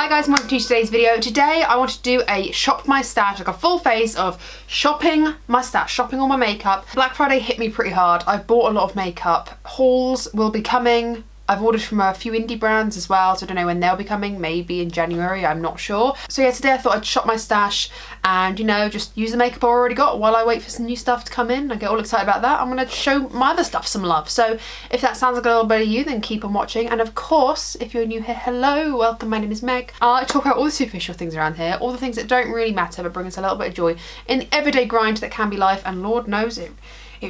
guys, welcome to today's video. Today I want to do a shop my stash, like a full face of shopping my stash, shopping all my makeup. Black Friday hit me pretty hard. I've bought a lot of makeup. Hauls will be coming. I've ordered from a few indie brands as well, so I don't know when they'll be coming, maybe in January, I'm not sure. So yeah, today I thought I'd shop my stash and, you know, just use the makeup I've already got while I wait for some new stuff to come in. I get all excited about that. I'm gonna show my other stuff some love. So if that sounds like a little bit of you, then keep on watching. And of course, if you're new here, hello, welcome, my name is Meg. I talk about all the superficial things around here, all the things that don't really matter but bring us a little bit of joy in the everyday grind that can be life, and Lord knows it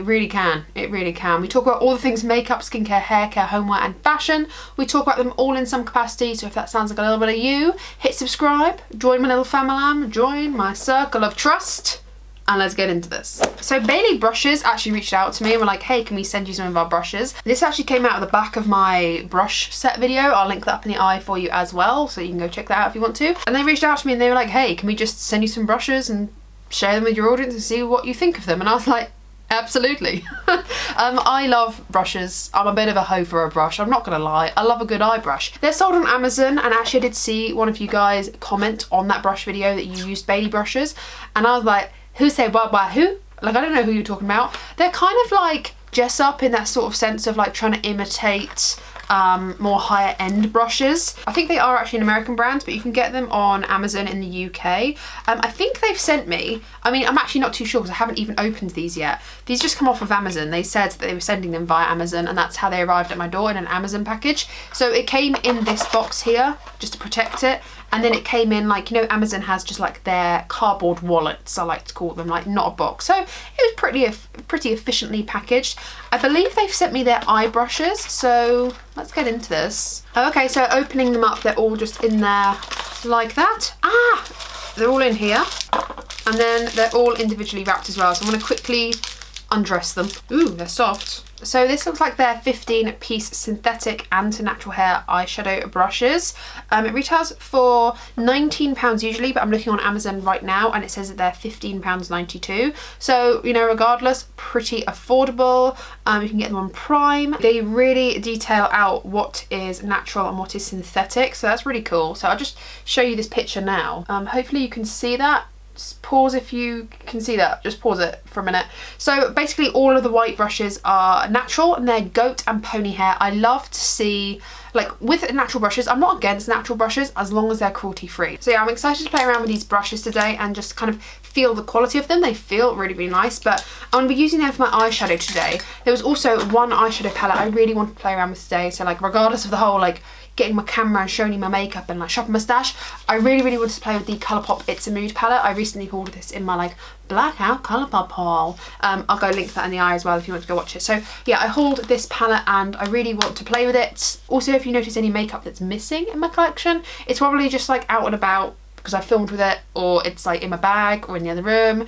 really can. It really can. We talk about all the things makeup, skincare, hair care, homeware and fashion. We talk about them all in some capacity, so if that sounds like a little bit of you, hit subscribe, join my little family, join my circle of trust, and let's get into this. So Bailey Brushes actually reached out to me and were like, hey, can we send you some of our brushes? This actually came out of the back of my brush set video. I'll link that up in the eye for you as well, so you can go check that out if you want to. And they reached out to me and they were like, hey, can we just send you some brushes and share them with your audience and see what you think of them? And I was like, absolutely. I love brushes. I'm a bit of a hoe for a brush, I'm not gonna lie. I love a good eye brush. They're sold on Amazon, and actually I did see one of you guys comment on that brush video that you used Bailey brushes, and I was like, who said what by who? Like, I don't know who you're talking about. They're kind of like Jessup in that sort of sense of like trying to imitate more higher end brushes. I think they are actually an American brand, but you can get them on Amazon in the UK. I think they've sent me, I mean, I'm actually not too sure because I haven't even opened these yet. These just come off of Amazon. They said that they were sending them via Amazon, and that's how they arrived at my door, in an Amazon package. So it came in this box here just to protect it, and then it came in, like, you know, Amazon has just like their cardboard wallets, I like to call them, like not a box. So it was pretty efficiently packaged. I believe they've sent me their eye brushes, so let's get into this. Okay, so opening them up, they're all just in there like that. They're all in here, and then they're all individually wrapped as well. So I'm going to quickly undress them. Ooh, they're soft. So this looks like their 15-piece synthetic anti-natural hair eyeshadow brushes. It retails for £19 usually, but I'm looking on Amazon right now and it says that they're £15.92. So, you know, regardless, pretty affordable. You can get them on Prime. They really detail out what is natural and what is synthetic, so that's really cool. So I'll just show you this picture now. Hopefully you can see that. Just pause if you can see that, just pause it for a minute. So basically all of the white brushes are natural and they're goat and pony hair. I love to see, like, with natural brushes, I'm not against natural brushes as long as they're cruelty free. So yeah, I'm excited to play around with these brushes today and just kind of feel the quality of them. They feel really, really nice, but I'm gonna be using them for my eyeshadow today. There was also one eyeshadow palette I really want to play around with today. So like, regardless of the whole like getting my camera and showing you my makeup and like shopping my stash, I really wanted to play with the Colourpop It's a Mood palette. I recently hauled this in my like blackout Colourpop haul. I'll go link that in the eye as well if you want to go watch it. So yeah, I hauled this palette and I really want to play with it. Also, if you notice any makeup that's missing in my collection, it's probably just like out and about because I filmed with it, or it's like in my bag or in the other room.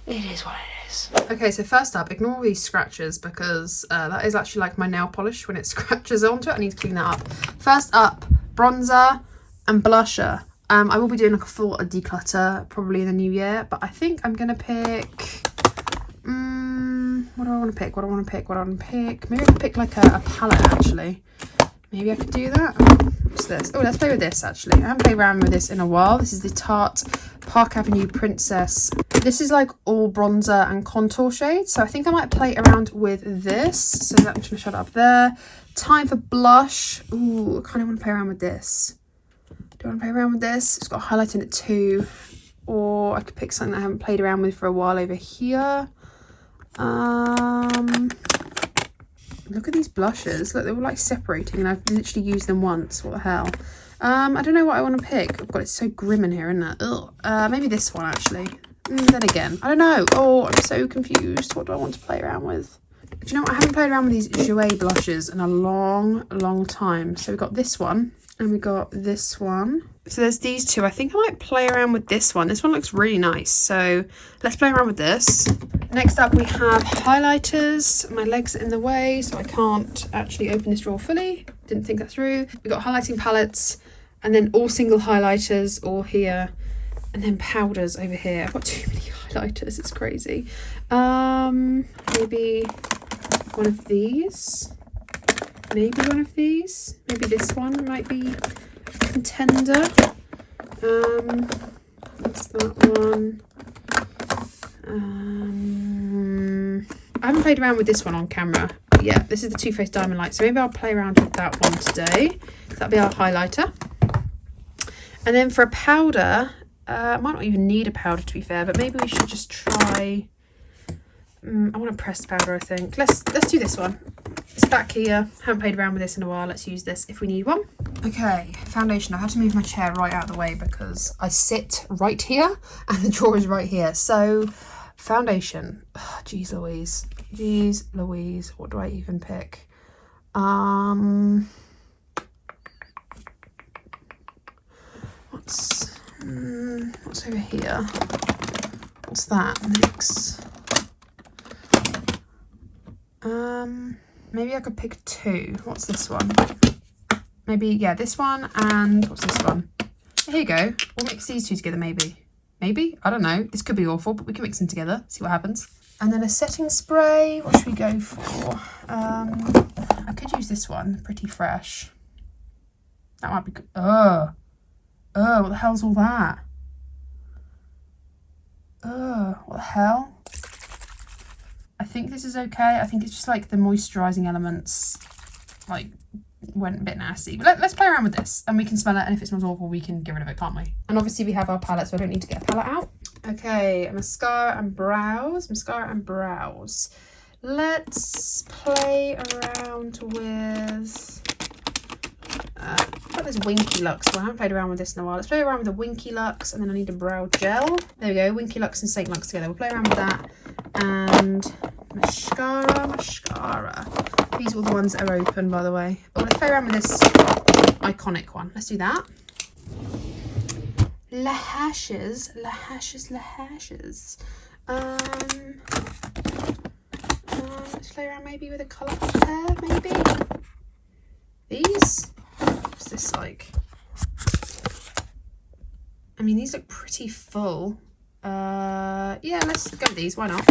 It is what it is. Okay, so first up, ignore all these scratches because that is actually like my nail polish when it scratches onto it. I need to clean that up. First up, bronzer and blusher. I will be doing like a full declutter probably in the new year, but I think I'm gonna pick, what do I want to pick? Maybe I could pick like a palette actually. Maybe I could do that. What's this? Oh, let's play with this actually. I haven't played around with this in a while. This is the Tarte Park Avenue Princess. This is like all bronzer and contour shades, so I think I might play around with this. So I'm just gonna shut it up there. Time for blush. Ooh, I kind of want to play around with this. Do I want to play around with this? It's got a highlight in it too. Or I could pick something that I haven't played around with for a while over here. Look at these blushes. Look, they were like separating and I've literally used them once. What the hell? I don't know what I want to pick. Oh God, it's so grim in here, isn't it? Ugh. Maybe this one actually. Then again, I don't know. Oh, I'm so confused. What do I want to play around with? Do you know what? I haven't played around with these Jouer blushes in a long time. So we've got this one and we got this one. So there's these two. I think I might play around with this one. This one looks really nice. So let's play around with this. Next up we have highlighters. My legs are in the way, so I can't actually open this drawer fully. Didn't think that through. We've got highlighting palettes and then all single highlighters all here. And then powders over here. I've got too many highlighters, it's crazy. Maybe one of these. Maybe one of these. Maybe this one might be Contender. What's that one? I haven't played around with this one on camera. Yeah, this is the Too Faced Diamond Light, so maybe I'll play around with that one today. That'll be our highlighter. And then for a powder, I might not even need a powder to be fair, but maybe we should just try. I want a pressed powder, I think. Let's do this one. It's back here. Haven't played around with this in a while. Let's use this if we need one. Okay, foundation. I had to move my chair right out of the way because I sit right here and the drawer is right here. So foundation. Oh, geez Louise. Geez Louise. What do I even pick? What's over here? What's that? NYX. Maybe I could pick two. What's this one? Maybe, yeah, this one and what's this one? Here you go. We'll mix these two together maybe. Maybe? I don't know. This could be awful, but we can mix them together, see what happens. And then a setting spray. What should we go for? I could use this one. Pretty Fresh. That might be good. What the hell's all that? What the hell? I think this is okay. I think it's just like the moisturising elements like went a bit nasty. But let's play around with this and we can smell it, and if it smells awful we can get rid of it, can't we? And obviously we have our palette, so I don't need to get a palette out. Okay, mascara and brows. Mascara and brows. Let's play around with got this Winky Lux. Well, I haven't played around with this in a while. Let's play around with the Winky Lux, and then I need a brow gel. There we go, Winky Lux and Saint Lux together. We'll play around with that. And mascara. These are all the ones that are open, by the way. Oh, let's play around with this iconic one. Let's do that. Lashes. Let's play around maybe with a colour pair, maybe. These. What's this like? I mean, these look pretty full. Yeah, let's go with these, why not?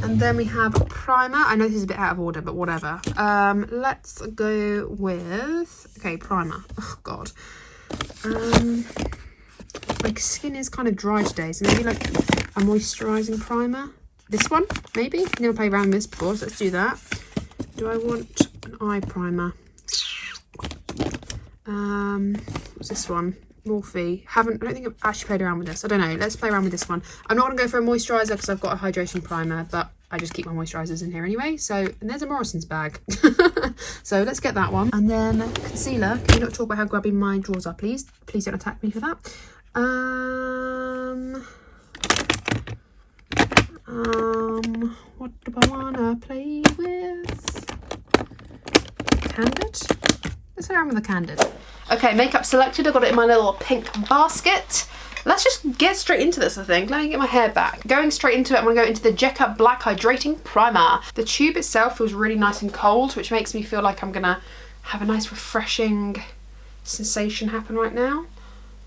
And then we have a primer. I know this is a bit out of order, but whatever. Let's go with, okay, primer. Oh god. My skin is kind of dry today, so maybe like a moisturising primer. This one, maybe? Never played around with this before, so let's do that. Do I want an eye primer? What's this one? Morphe. I don't think I've actually played around with this. I don't know. Let's play around with this one. I'm not going to go for a moisturiser because I've got a hydration primer, but I just keep my moisturisers in here anyway. So, and there's a Morrison's bag. So let's get that one. And then concealer. Can you not talk about how grubby my drawers are, please? Please don't attack me for that. What do I want to play with? Candid? Let's play around with the Candid. Okay, makeup selected. I've got it in my little pink basket. Let's just get straight into this, I think. Let me get my hair back. Going straight into it, I'm going to go into the Jekka Black Hydrating Primer. The tube itself feels really nice and cold, which makes me feel like I'm going to have a nice refreshing sensation happen right now.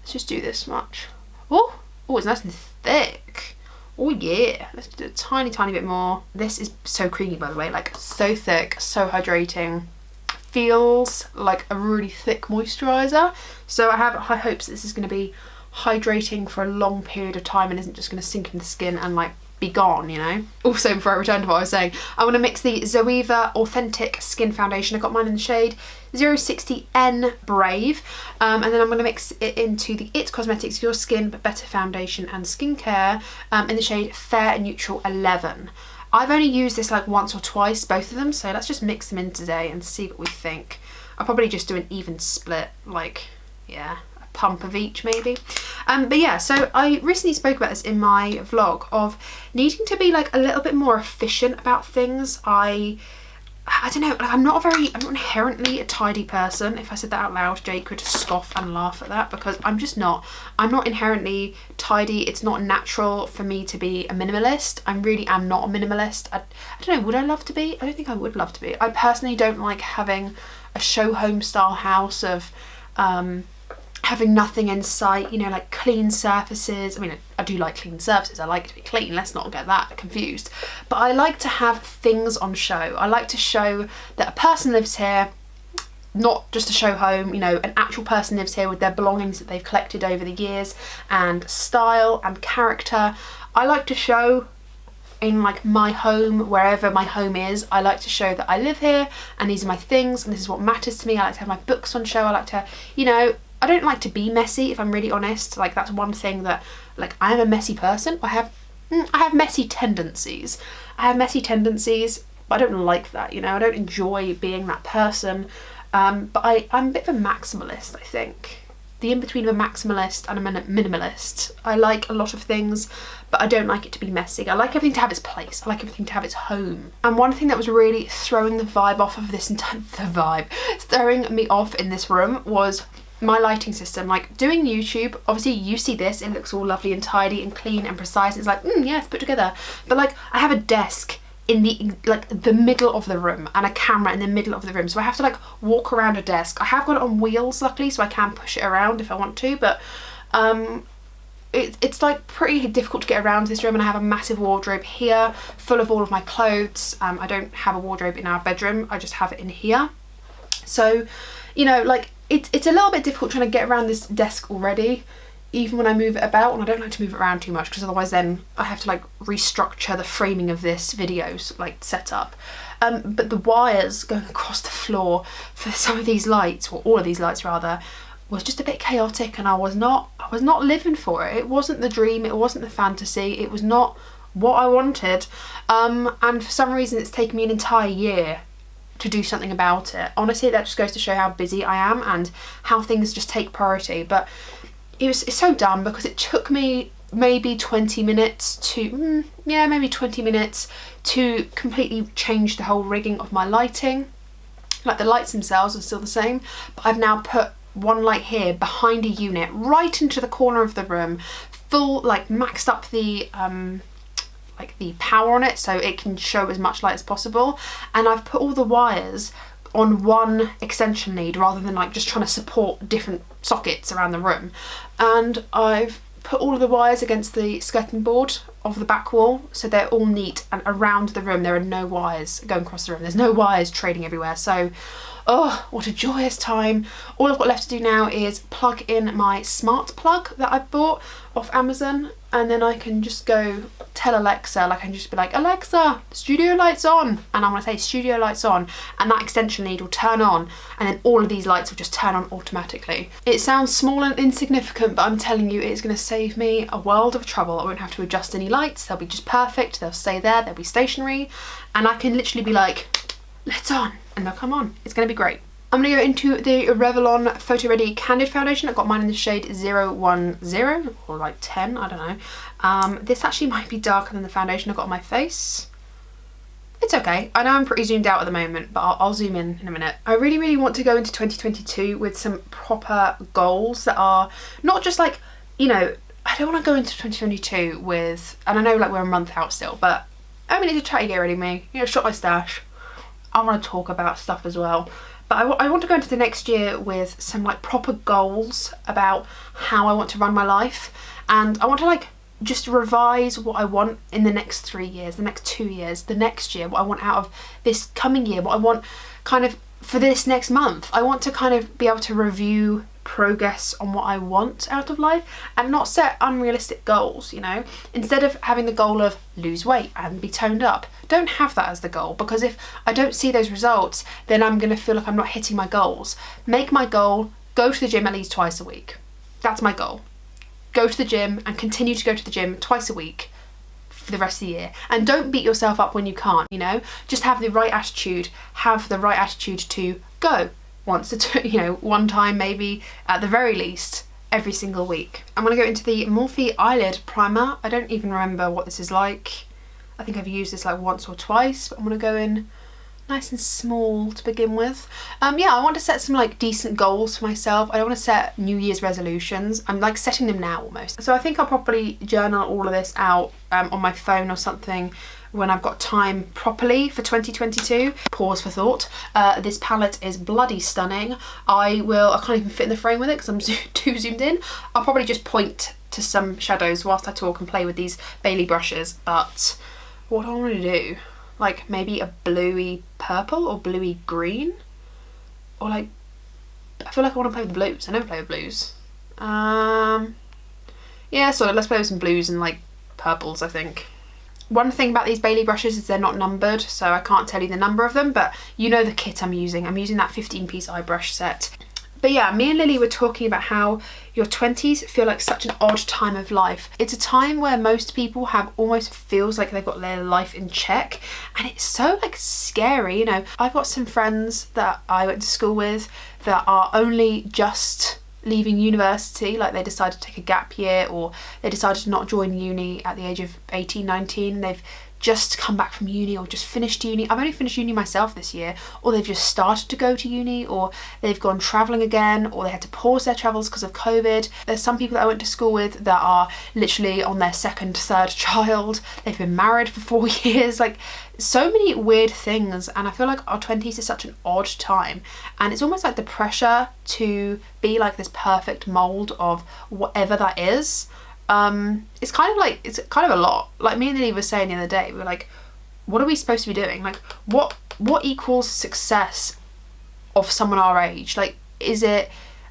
Let's just do this much. Oh, it's nice and thick. Oh yeah, let's do a tiny bit more. This is so creamy, by the way, like so thick, so hydrating. Feels like a really thick moisturiser, so I have high hopes that this is going to be hydrating for a long period of time and isn't just going to sink in the skin and like be gone, you know. Also, before I return to what I was saying, I want to mix the Zoeva Authentic Skin Foundation. I got mine in the shade 060N Brave, and then I'm going to mix it into the It Cosmetics Your Skin But Better Foundation and Skincare in the shade Fair and Neutral 11. I've only used this like once or twice, both of them, so let's just mix them in today and see what we think. I'll probably just do an even split, like, yeah, a pump of each maybe. But yeah, so I recently spoke about this in my vlog of needing to be like a little bit more efficient about things. I don't know, like I'm not inherently a tidy person. If I said that out loud, Jake would scoff and laugh at that because I'm just not. I'm not inherently tidy. It's not natural for me to be a minimalist. I really am not a minimalist. I don't know, would I love to be? I don't think I would love to be. I personally don't like having a show home style house of having nothing in sight, you know, like clean surfaces. I mean, I do like clean surfaces. I like to be clean. Let's not get that confused. But I like to have things on show. I like to show that a person lives here not just a show home, you know, an actual person lives here with their belongings that they've collected over the years, and style and character. I like to show in like my home, wherever my home is, I like to show that I live here and these are my things and this is what matters to me. I like to have my books on show. I like to, you know, I don't like to be messy, if I'm really honest. Like, that's one thing that, like, I am a messy person. I have messy tendencies. But I don't like that, you know. I don't enjoy being that person. But I'm a bit of a maximalist, I think. The in-between of a maximalist and a minimalist. I like a lot of things, but I don't like it to be messy. I like everything to have its place. I like everything to have its home. And one thing that was really throwing the vibe off of this throwing me off in this room was my lighting system. Like, doing YouTube, obviously you see this, it looks all lovely and tidy and clean and precise. It's like, yeah, it's put together. But like, I have a desk in the middle of the room and a camera in the middle of the room, so I have to like walk around a desk. I have got it on wheels luckily, so I can push it around if I want to, but it's like pretty difficult to get around this room. And I have a massive wardrobe here full of all of my clothes. I don't have a wardrobe in our bedroom, I just have it in here. So, you know, like, it's a little bit difficult trying to get around this desk already, even when I move it about. And I don't like to move it around too much, because otherwise then I have to like restructure the framing of this video's like setup. But the wires going across the floor for some of these lights, or all of these lights rather, was just a bit chaotic, and I was not living for it. It wasn't the dream, it wasn't the fantasy, it was not what I wanted. And for some reason it's taken me an entire year to do something about it. Honestly, that just goes to show how busy I am and how things just take priority. But it's so dumb, because it took me maybe 20 minutes to, maybe 20 minutes to completely change the whole rigging of my lighting. Like, the lights themselves are still the same, but I've now put one light here behind a unit right into the corner of the room, full, like, maxed up the the power on it so it can show as much light as possible. And I've put all the wires on one extension lead rather than like just trying to support different sockets around the room. And I've put all of the wires against the skirting board of the back wall, so they're all neat, and around the room there are no wires going across the room. There's no wires trading everywhere. So, oh, what a joyous time. All I've got left to do now is plug in my smart plug that I've bought off Amazon, and then I can just go tell Alexa, like, I can just be like, Alexa, studio lights on, and I'm gonna say studio lights on, and that extension lead will turn on, and then all of these lights will just turn on automatically. It sounds small and insignificant, but I'm telling you, it's gonna save me a world of trouble. I won't have to adjust any lights, they'll be just perfect, they'll stay there, they'll be stationary, and I can literally be like, lights on, and they'll come on. It's gonna be great. I'm going to go into the Revlon Photo Ready Candid Foundation. I got mine in the shade 010 or like 10, I don't know. This actually might be darker than the foundation I got on my face. It's okay. I know I'm pretty zoomed out at the moment, but I'll zoom in a minute. I really, really want to go into 2022 with some proper goals that are not just like, you know, I don't want to go into 2022 with, and I know like we're a month out still, but I mean, it's a chatty, get ready me, you know, shop my stash. I want to talk about stuff as well. But I want to go into the next year with some like proper goals about how I want to run my life, and I want to like just revise what I want in the next 3 years, the next 2 years, the next year, what I want out of this coming year, what I want kind of for this next month. I want to kind of be able to review progress on what I want out of life and not set unrealistic goals, you know. Instead of having the goal of lose weight and be toned up, don't have that as the goal, because if I don't see those results, then I'm going to feel like I'm not hitting my goals. Make my goal, go to the gym at least twice a week. That's my goal. Go to the gym and continue to go to the gym twice a week for the rest of the year. And don't beat yourself up when you can't, you know. Just have the right attitude. Have the right attitude to go once, you know, one time maybe at the very least every single week. I'm going to go into the Morphe Eyelid Primer. I don't even remember what this is like. I think I've used this like once or twice, but I'm going to go in nice and small to begin with. Yeah, I want to set some like decent goals for myself. I don't want to set New Year's resolutions. I'm like setting them now almost. So I think I'll probably journal all of this out on my phone or something when I've got time properly for 2022. Pause for thought. This palette is bloody stunning. I can't even fit in the frame with it because I'm too zoomed in. I'll probably just point to some shadows whilst I talk and play with these Bailey brushes, but what do I want to do? Like maybe a bluey purple or bluey green? Or like feel like I want to play with the blues. I never play with blues. Yeah, so let's play with some blues and like purples, I think. One thing about these Bailey brushes is they're not numbered, so I can't tell you the number of them, but you know the kit I'm using. I'm using that 15-piece eye brush set. But yeah, me and Lily were talking about how your 20s feel like such an odd time of life. It's a time where most people have almost feels like they've got their life in check, and it's so like scary, you know. I've got some friends that I went to school with that are only just leaving university, like they decided to take a gap year, or they decided to not join uni at the age of 18, 19. They've just come back from uni or just finished uni. I've only finished uni myself this year, or they've just started to go to uni, or they've gone travelling again, or they had to pause their travels because of COVID. There's some people that I went to school with that are literally on their second, third child. They've been married for 4 years, like so many weird things. And I feel like our 20s is such an odd time, and it's almost like the pressure to be like this perfect mold of whatever that is. It's kind of a lot. Like me and Lily were saying the other day, we were like, what are we supposed to be doing? Like what equals success of someone our age? Like, is it,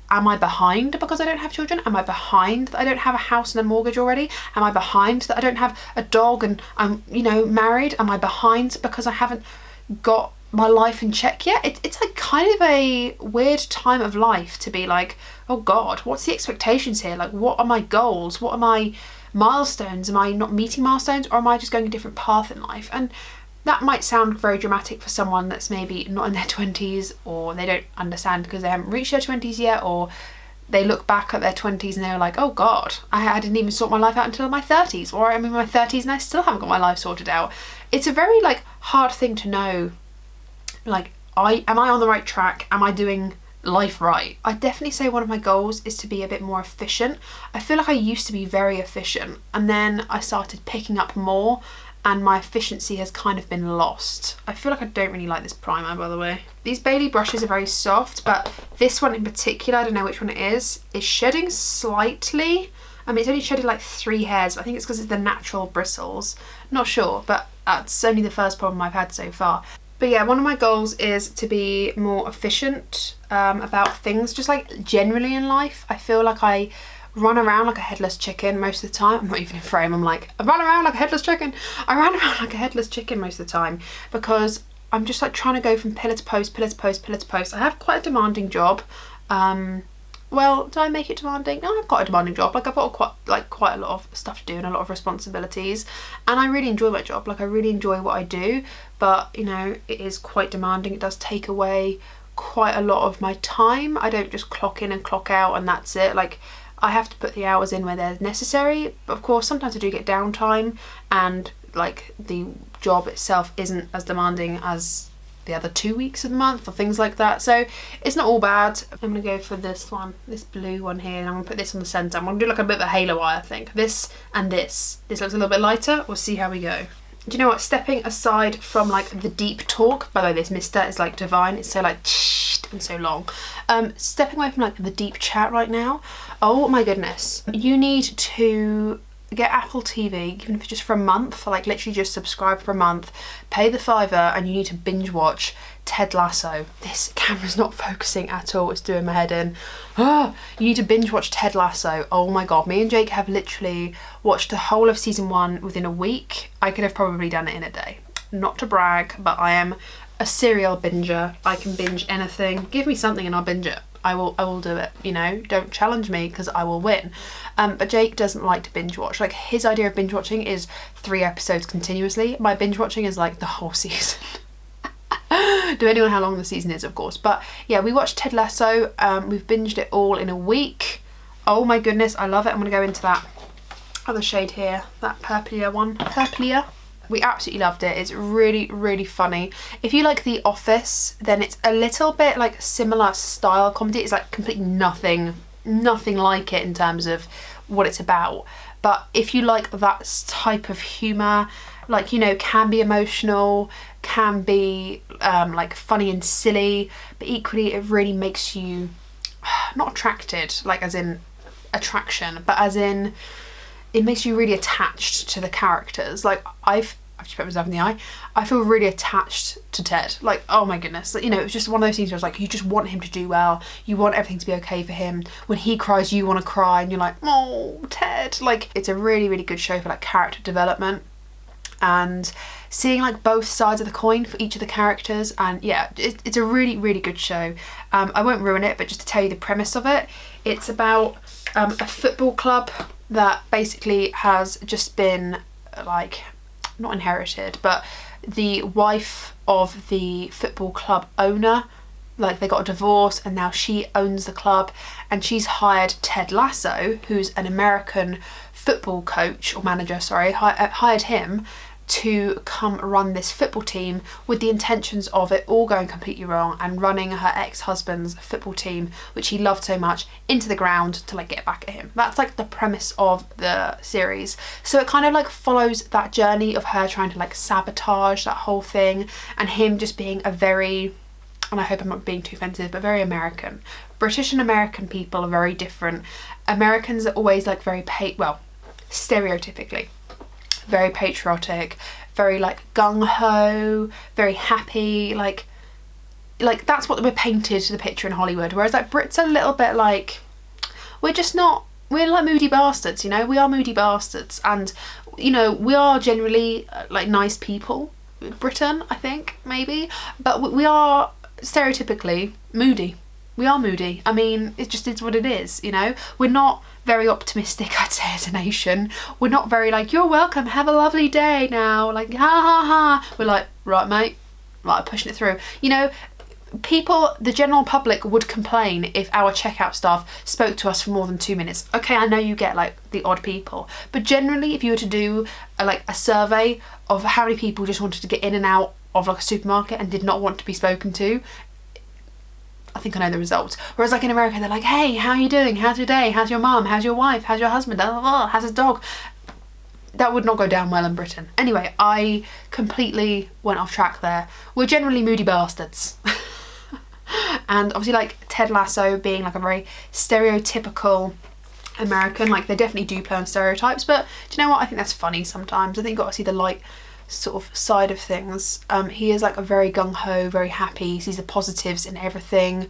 am I behind because I don't have children? Am I behind that I don't have a house and a mortgage already? Am I behind that I don't have a dog and I'm, you know, married? Am I behind because I haven't got my life in check yet? It's like kind of a weird time of life to be like, oh God, what's the expectations here? Like, what are my goals? What are my milestones? Am I not meeting milestones, or am I just going a different path in life? And that might sound very dramatic for someone that's maybe not in their 20s, or they don't understand because they haven't reached their 20s yet, or they look back at their 20s and they're like, oh God, I didn't even sort my life out until my 30s, or I'm in my 30s and I still haven't got my life sorted out. It's a very like hard thing to know. Like, am I on the right track? Am I doing life right? I definitely say one of my goals is to be a bit more efficient. I feel like I used to be very efficient, and then I started picking up more, and my efficiency has kind of been lost. I feel like I don't really like this primer, by the way. These Bailey brushes are very soft, but this one in particular, I don't know which one it is shedding slightly. I mean, it's only shedded like 3 hairs, but I think it's because it's the natural bristles. Not sure, but that's only the first problem I've had so far. But yeah, one of my goals is to be more efficient about things, just like generally in life. I feel like I run around like a headless chicken most of the time. I'm not even in frame, I'm like, I run around like a headless chicken. I run around like a headless chicken most of the time because I'm just like trying to go from pillar to post, pillar to post, pillar to post. I have quite a demanding job. Well, do I make it demanding? No, I've got a demanding job. Like, I've got quite a lot of stuff to do and a lot of responsibilities, and I really enjoy my job. Like, I really enjoy what I do, but you know, it is quite demanding. It does take away quite a lot of my time. I don't just clock in and clock out and that's it. Like, I have to put the hours in where they're necessary, but of course sometimes I do get downtime, and like the job itself isn't as demanding as the other 2 weeks of the month or things like that, so it's not all bad. I'm gonna go for this one, this blue one here, and I'm gonna put this on the centre. I'm gonna do like a bit of a halo eye, I think. This and this looks a little bit lighter. We'll see how we go. Do you know what, stepping aside from like the deep talk, by the way this mister is like divine, it's so like and so long, stepping away from like the deep chat right now, oh my goodness, you need to get Apple TV, even if it's just for a month, like literally just subscribe for a month, pay the £5, and you need to binge watch Ted Lasso. This camera's not focusing at all, it's doing my head in. You need to binge watch Ted Lasso. Oh my God, me and Jake have literally watched the whole of season 1 within a week. I could have probably done it in a day. Not to brag, but I am a serial binger. I can binge anything. Give me something and I'll binge it. I will do it, you know, don't challenge me because I will win. But Jake doesn't like to binge watch. Like, his idea of binge watching is 3 episodes continuously. My binge watching is like the whole season. Depending on how long the season is, of course. But yeah, we watched Ted Lasso. We've binged it all in a week. Oh my goodness, I love it. I'm gonna go into that other shade here, that purplier one. Purplier. We absolutely loved it. It's really, really funny. If you like The Office, then it's a little bit like similar style comedy. It's like completely nothing like it in terms of what it's about. But if you like that type of humour, like, you know, can be emotional, can be like funny and silly, but equally it really makes you not attracted, like as in attraction, but as in it makes you really attached to the characters. Like, I I've just put myself in the eye. I feel really attached to Ted. Like, oh my goodness. Like, you know, it was just one of those things where it's like, you just want him to do well. You want everything to be okay for him. When he cries, you want to cry, and you're like, oh, Ted. Like, it's a really, really good show for like character development and seeing like both sides of the coin for each of the characters. And yeah, it's a really, really good show. I won't ruin it, but just to tell you the premise of it, it's about a football club that basically has just been like, not inherited, but the wife of the football club owner, like they got a divorce and now she owns the club, and she's hired Ted Lasso, who's an American football coach or manager, sorry, hired him to come run this football team with the intentions of it all going completely wrong and running her ex-husband's football team, which he loved so much, into the ground to like get back at him. That's like the premise of the series. So it kind of like follows that journey of her trying to like sabotage that whole thing, and him just being a very, and I hope I'm not being too offensive, but very American. British and American people are very different. Americans are always like very stereotypically very patriotic, very like gung-ho, very happy, like that's what we're painted to the picture in Hollywood. Whereas like Brits are a little bit like, we're like moody bastards, you know, we are moody bastards, and you know, we are generally like nice people, Britain, I think, maybe, but we are stereotypically moody. We are moody. I mean, it just is what it is, you know. We're not very optimistic, I'd say, as a nation. We're not very like, you're welcome, have a lovely day now, like, ha ha ha. We're like, right mate, like pushing it through. You know, people, the general public would complain if our checkout staff spoke to us for more than 2 minutes. Okay, I know you get like the odd people, but generally if you were to do a survey of how many people just wanted to get in and out of like a supermarket and did not want to be spoken to, I think I know the results. Whereas like in America, they're like, hey, how are you doing? How's your day? How's your mum? How's your wife? How's your husband? How's his dog? That would not go down well in Britain. Anyway, I completely went off track there. We're generally moody bastards. And obviously like Ted Lasso being like a very stereotypical American, like they definitely do play on stereotypes, but do you know what? I think that's funny sometimes. I think you've got to see the light sort of side of things. He is like a very gung-ho, very happy, sees the positives in everything,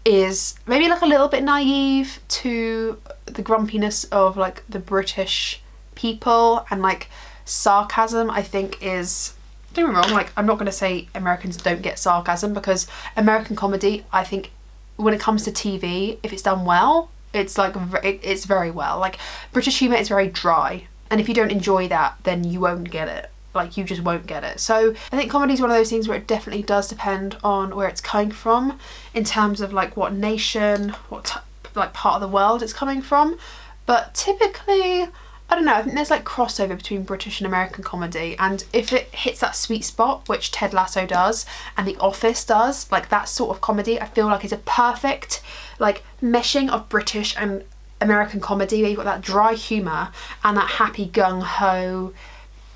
is maybe like a little bit naive to the grumpiness of like the British people, and like sarcasm I think is, don't get me wrong, like I'm not going to say Americans don't get sarcasm, because American comedy, I think when it comes to TV, if it's done well, it's like it's very well. Like British humour is very dry, and if you don't enjoy that, then you won't get it. Like you just won't get it. So I think comedy is one of those things where it definitely does depend on where it's coming from, in terms of like what nation, what like part of the world it's coming from. But typically, I don't know, I think there's like crossover between British and American comedy, and if it hits that sweet spot, which Ted Lasso does and The Office does, like that sort of comedy, I feel like is a perfect like meshing of British and American comedy, where you've got that dry humour and that happy gung-ho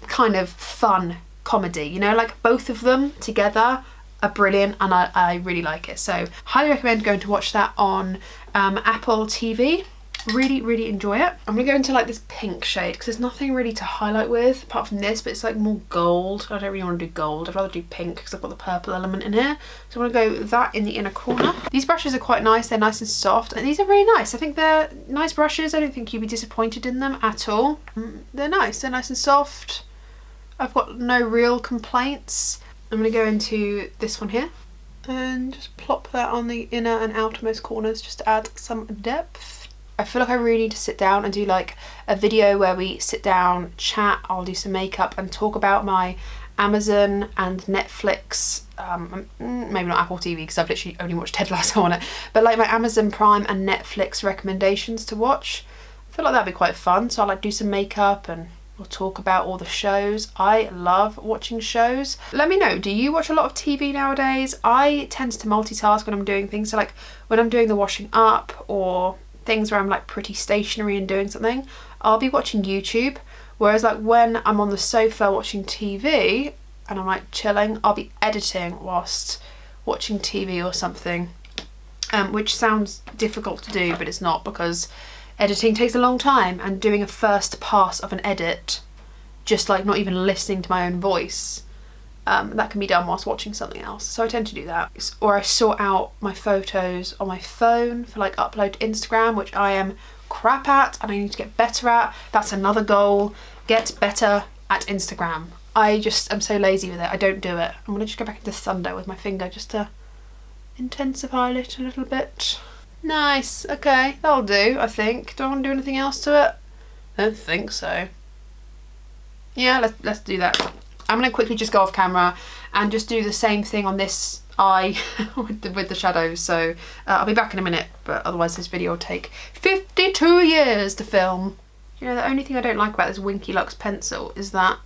kind of fun comedy, you know, like both of them together are brilliant, and I really like it. So highly recommend going to watch that on Apple TV. Really, really enjoy it. I'm gonna go into like this pink shade because there's nothing really to highlight with apart from this, but it's like more gold. I don't really want to do gold. I'd rather do pink because I've got the purple element in here. So I'm gonna go that in the inner corner. These brushes are quite nice. They're nice and soft, and these are really nice. I think they're nice brushes. I don't think you'd be disappointed in them at all. They're nice. They're nice and soft. I've got no real complaints. I'm gonna go into this one here and just plop that on the inner and outermost corners just to add some depth. I feel like I really need to sit down and do like a video where we sit down, chat, I'll do some makeup and talk about my Amazon and Netflix, maybe not Apple TV because I've literally only watched Ted Lasso on it, but like my Amazon Prime and Netflix recommendations to watch. I feel like that'd be quite fun, so I'll like do some makeup and we'll talk about all the shows. I love watching shows. Let me know, do you watch a lot of TV nowadays? I tend to multitask when I'm doing things, so like when I'm doing the washing up or things where I'm like pretty stationary and doing something, I'll be watching YouTube, whereas like when I'm on the sofa watching TV and I'm like chilling, I'll be editing whilst watching TV or something, which sounds difficult to do, but it's not, because editing takes a long time and doing a first pass of an edit just like not even listening to my own voice. That can be done whilst watching something else, so I tend to do that. Or I sort out my photos on my phone for like upload to Instagram, which I am crap at and I need to get better at. That's another goal, get better at Instagram. I just am so lazy with it, I don't do it. I'm gonna just go back into Thunder with my finger just to intensify it a little bit. Nice, okay, that'll do, I think. Do I want to do anything else to it? I don't think so. Yeah, let's do that. I'm going to quickly just go off camera and just do the same thing on this eye with the shadows. So I'll be back in a minute, but otherwise this video will take 52 years to film. You know, the only thing I don't like about this Winky Lux pencil is that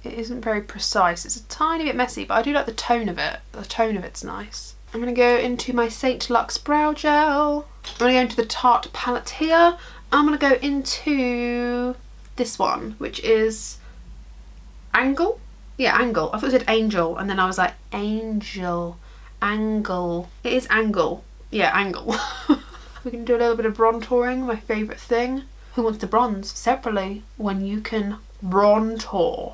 it isn't very precise. It's a tiny bit messy, but I do like the tone of it. The tone of it's nice. I'm going to go into my Saint Lux brow gel. I'm going to go into the Tarte palette here. I'm going to go into this one, which is Angle. Yeah, Angle. I thought it said Angel, and then I was like, Angel, Angle. It is Angle. Yeah, Angle. We can do a little bit of bronzing, my favourite thing. Who wants to bronze separately when you can bronzer?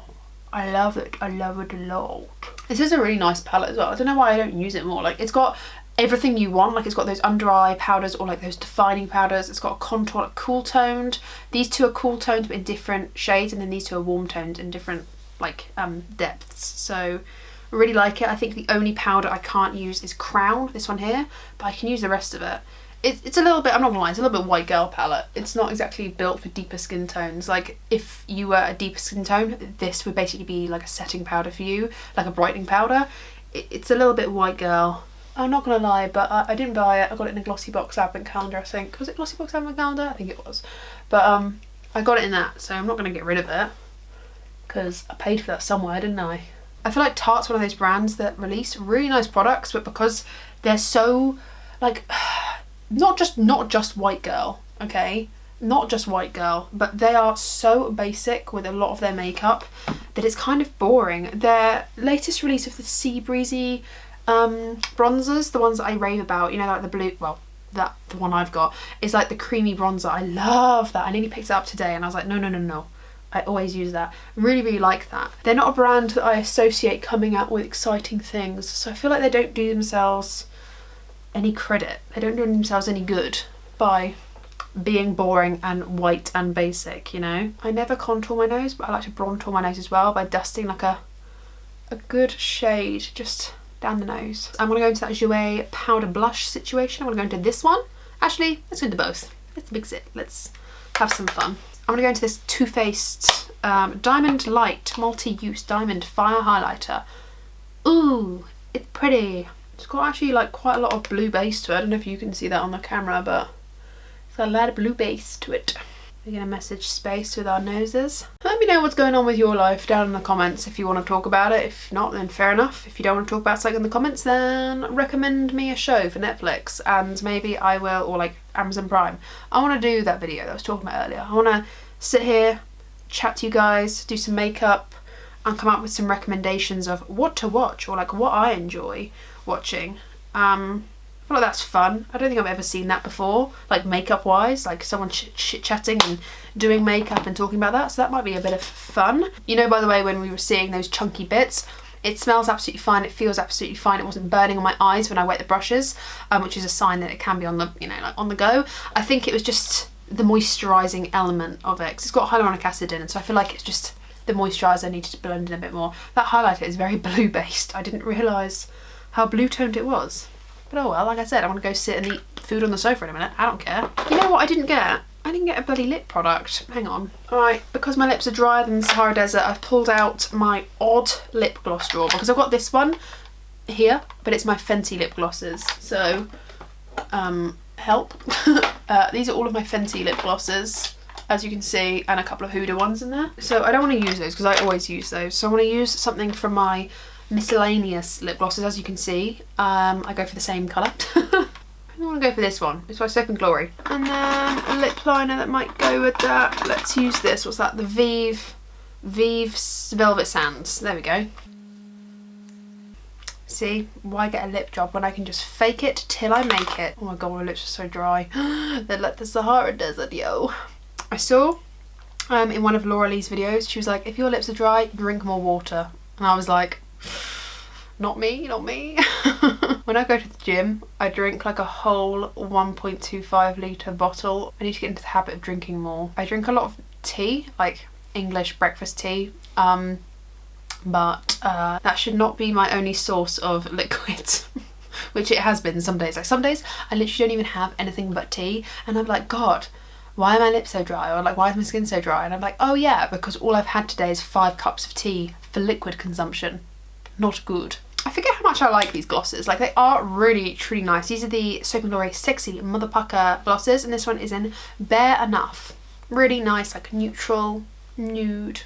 I love it. I love it a lot. This is a really nice palette as well. I don't know why I don't use it more. Like, it's got everything you want. Like, it's got those under eye powders or like those defining powders. It's got a contour, like cool toned. These two are cool toned but in different shades, and then these two are warm toned in different like depths. So I really like it. I think the only powder I can't use is Crown, this one here, but I can use the rest of it. It's a little bit, I'm not gonna lie, it's a little bit white girl palette. It's not exactly built for deeper skin tones. Like, if you were a deeper skin tone, this would basically be like a setting powder for you, like a brightening powder. It's a little bit white girl. I'm not gonna lie, but I didn't buy it. I got it in a Glossy Box advent calendar, I think. Was it Glossy Box advent calendar? I think it was. But I got it in that, so I'm not gonna get rid of it, because I paid for that somewhere, didn't I? I feel like Tarte's one of those brands that release really nice products, but because they're so like not just white girl, okay? Not just white girl, but they are so basic with a lot of their makeup that it's kind of boring. Their latest release of the Sea Breezy bronzers, the ones that I rave about, you know, like the blue, well, the one I've got is like the creamy bronzer. I love that. I nearly picked it up today and I was like, no. I always use that. Really, really like that. They're not a brand that I associate coming out with exciting things, so I feel like they don't do themselves any credit. They don't do themselves any good by being boring and white and basic, you know? I never contour my nose, but I like to bronzer my nose as well by dusting like a good shade just down the nose. I'm gonna go into that Jouer powder blush situation. I'm gonna go into this one. Actually, let's go into both. Let's mix it. Let's have some fun. I'm going to go into this Too Faced Diamond Light Multi-Use Diamond Fire Highlighter. Ooh, it's pretty. It's got actually like quite a lot of blue base to it. I don't know if you can see that on the camera, but it's got a lot of blue base to it. We're going to message space with our noses. Let me know what's going on with your life down in the comments if you want to talk about it. If not, then fair enough. If you don't want to talk about something in the comments, then recommend me a show for Netflix and maybe I will, or like Amazon Prime. I want to do that video that I was talking about earlier. I want to sit here, chat to you guys, do some makeup and come up with some recommendations of what to watch or like what I enjoy watching. I feel like that's fun. I don't think I've ever seen that before, like makeup wise, like someone chit-chatting and doing makeup and talking about that, so that might be a bit of fun. You know, by the way, when we were seeing those chunky bits, it smells absolutely fine, it feels absolutely fine, it wasn't burning on my eyes when I wet the brushes, which is a sign that it can be on the, you know, like on the go. I think it was just the moisturising element of it, because it's got hyaluronic acid in it, so I feel like it's just the moisturiser needed to blend in a bit more. That highlighter is very blue based. I didn't realise how blue toned it was. But oh well, like I said, I want to go sit and eat food on the sofa in a minute. I don't care. You know what I didn't get? I didn't get a bloody lip product. Hang on. Alright, because my lips are drier than the Sahara Desert, I've pulled out my odd lip gloss drawer, because I've got this one here, but it's my Fenty lip glosses. So, help. These are all of my Fenty lip glosses, as you can see, and a couple of Huda ones in there. So I don't want to use those, because I always use those. So I want to use something from my miscellaneous lip glosses, as you can see. I go for the same colour. I want to go for this one. It's my Second Glory. And then a lip liner that might go with that. Let's use this. What's that? The Vive Velvet Sands. There we go. See, why get a lip job when I can just fake it till I make it? Oh my god, my lips are so dry. They're like the Sahara Desert, yo. I saw in one of Laura Lee's videos. She was like, if your lips are dry, drink more water. And I was like, not me, not me. When I go to the gym, I drink like a whole 1.25 litre bottle. I need to get into the habit of drinking more. I drink a lot of tea, like English breakfast tea, but that should not be my only source of liquid. Which it has been some days. Like some days I literally don't even have anything but tea, and I'm like, God, why are my lips so dry? Or like, why is my skin so dry? And I'm like, oh yeah, because all I've had today is 5 cups of tea for liquid consumption. Not good. I forget how much I like these glosses. Like, they are really, truly nice. These are the Soap & Glory Sexy Mother Pucker glosses, and this one is in Bare Enough. Really nice, like neutral, nude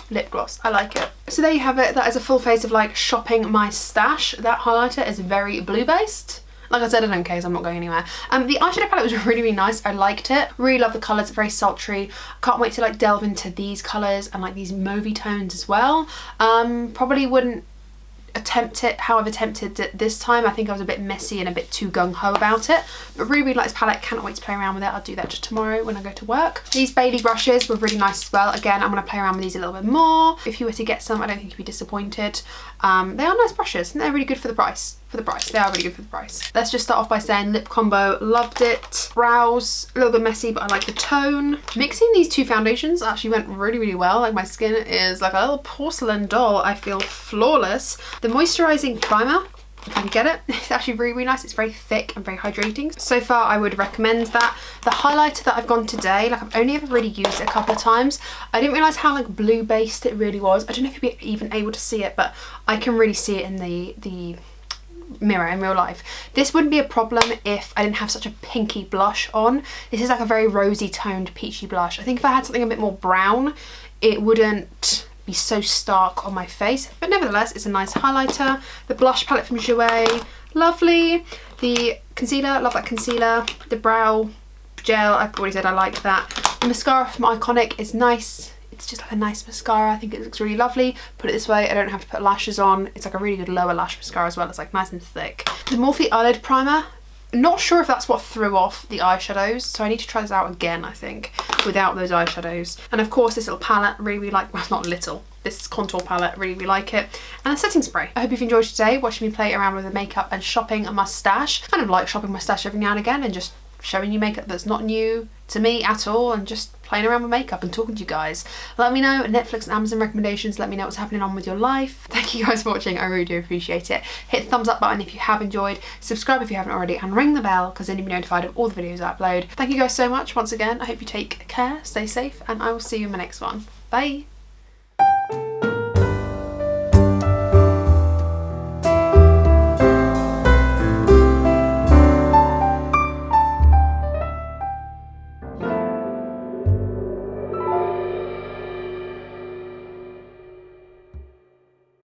lip gloss. I like it. So there you have it. That is a full face of like shopping my stash. That highlighter is very blue based. Like I said, I don't care, I'm not going anywhere. The eyeshadow palette was really, really nice. I liked it. Really love the colours, very sultry. Can't wait to like delve into these colours and like these mauvey tones as well. Probably wouldn't attempt it how I've attempted it this time. I think I was a bit messy and a bit too gung-ho about it, but really, really like this palette. Cannot wait to play around with it. I'll do that just tomorrow when I go to work. These Bailey brushes were really nice as well. Again, I'm going to play around with these a little bit more. If you were to get some, I don't think you'd be disappointed. They are nice brushes and they're really good for the price. They are really good for the price. Let's just start off by saying lip combo, loved it. Brows, a little bit messy, but I like the tone. Mixing these two foundations actually went really, really well. Like, my skin is like a little porcelain doll. I feel flawless. The moisturizing primer, if I can get it, it's actually really, really nice. It's very thick and very hydrating. So far, I would recommend that. The highlighter that I've gone today, like, I've only ever really used it a couple of times. I didn't realize how like blue based it really was. I don't know if you'd be even able to see it, but I can really see it in the mirror in real life. This wouldn't be a problem if I didn't have such a pinky blush on. This is like a very rosy toned peachy blush. I think if I had something a bit more brown, it wouldn't be so stark on my face, but nevertheless it's a nice highlighter. The blush palette from Jouer, lovely. The concealer, love that concealer. The brow gel, I've already said I like that. The mascara from Iconic is nice. It's just like a nice mascara. I think it looks really lovely. Put it this way, I don't have to put lashes on. It's like a really good lower lash mascara as well. It's like nice and thick. The Morphe eyelid primer, not sure if that's what threw off the eyeshadows, so I need to try this out again, I think, without those eyeshadows. And of course this little palette, really, really like, well, not little, this contour palette, really, really like it. And a setting spray. I hope you've enjoyed today watching me play around with the makeup and shopping my stash. Kind of like shopping my stash every now and again and just showing you makeup that's not new to me at all, and just playing around with makeup and talking to you guys. Let me know Netflix and Amazon recommendations. Let me know what's happening on with your life. Thank you guys for watching. I really do appreciate it. Hit the thumbs up button if you have enjoyed, subscribe if you haven't already, and ring the bell because then you'll be notified of all the videos I upload. Thank you guys so much once again. I hope you take care, stay safe, and I will see you in my next one. Bye.